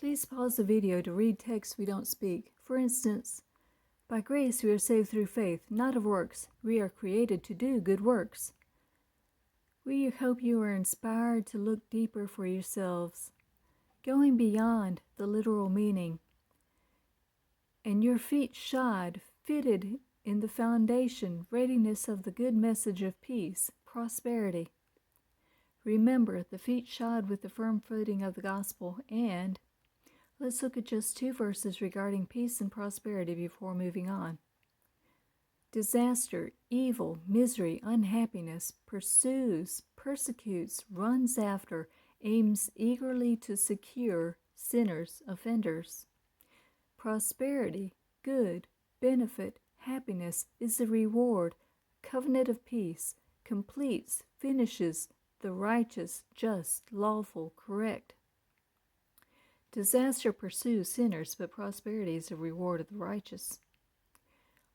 Please pause the video to read text we don't speak. For instance, by grace we are saved through faith, not of works. We are created to do good works. We hope you are inspired to look deeper for yourselves, going beyond the literal meaning, and your feet shod, fitted in the foundation, readiness of the good message of peace, prosperity. Remember, the feet shod with the firm footing of the gospel, and let's look at just 2 verses regarding peace and prosperity before moving on. Disaster, evil, misery, unhappiness, pursues, persecutes, runs after, aims eagerly to secure sinners, offenders. Prosperity, good, benefit, happiness is the reward, covenant of peace, completes, finishes, the righteous, just, lawful, correct. Disaster pursues sinners, but prosperity is the reward of the righteous.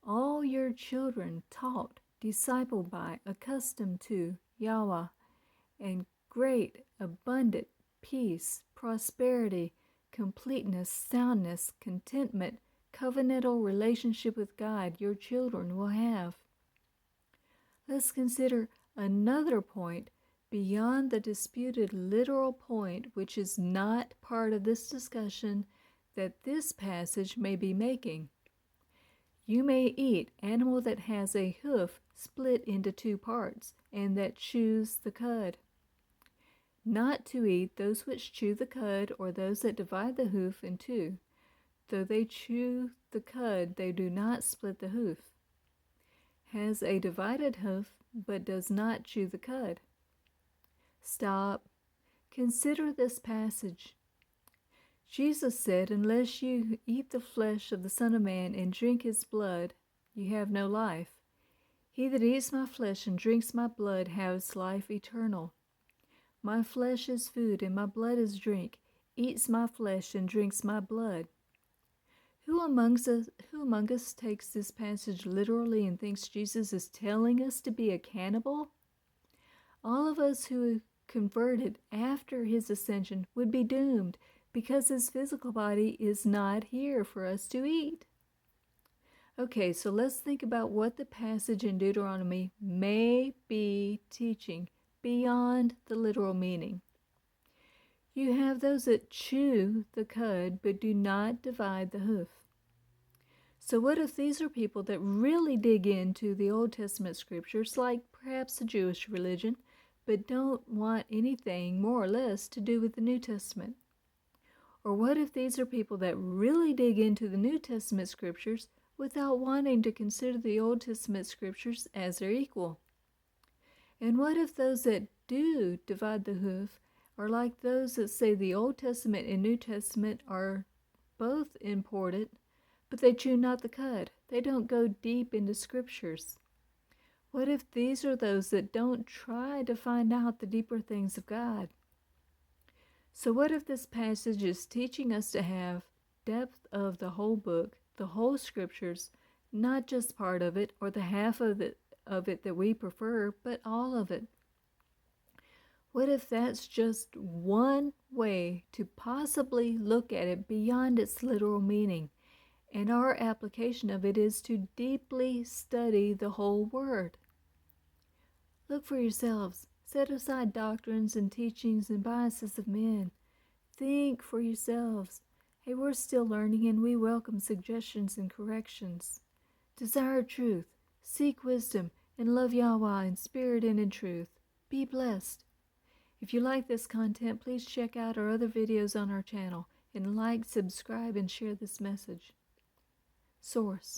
All your children taught, discipled by, accustomed to Yahweh, and great, abundant peace, prosperity, completeness, soundness, contentment, covenantal relationship with God your children will have. Let's consider another point beyond the disputed literal point, which is not part of this discussion, that this passage may be making. You may eat animal that has a hoof split into 2 parts, and that chews the cud. Not to eat those which chew the cud, or those that divide the hoof in 2. Though they chew the cud, they do not split the hoof. Has a divided hoof, but does not chew the cud. Stop. Consider this passage. Jesus said, unless you eat the flesh of the Son of Man and drink his blood, you have no life. He that eats my flesh and drinks my blood has life eternal. My flesh is food and my blood is drink. Eats my flesh and drinks my blood. Who among us takes this passage literally and thinks Jesus is telling us to be a cannibal? All of us who converted after his ascension would be doomed, because his physical body is not here for us to eat. Okay, so let's think about what the passage in Deuteronomy may be teaching beyond the literal meaning. You have those that chew the cud but do not divide the hoof. So what if these are people that really dig into the Old Testament scriptures, like perhaps the Jewish religion, but don't want anything more or less to do with the New Testament? Or what if these are people that really dig into the New Testament scriptures without wanting to consider the Old Testament scriptures as their equal? And what if those that do divide the hoof are like those that say the Old Testament and New Testament are both important, but they chew not the cud? They don't go deep into scriptures. What if these are those that don't try to find out the deeper things of God? So what if this passage is teaching us to have depth of the whole book, the whole scriptures, not just part of it or the half of it that we prefer, but all of it? What if that's just one way to possibly look at it beyond its literal meaning, and our application of it is to deeply study the whole Word? Look for yourselves. Set aside doctrines and teachings and biases of men. Think for yourselves. Hey, we're still learning and we welcome suggestions and corrections. Desire truth, seek wisdom, and love Yahweh in spirit and in truth. Be blessed. If you like this content, please check out our other videos on our channel and like, subscribe, and share this message. Source.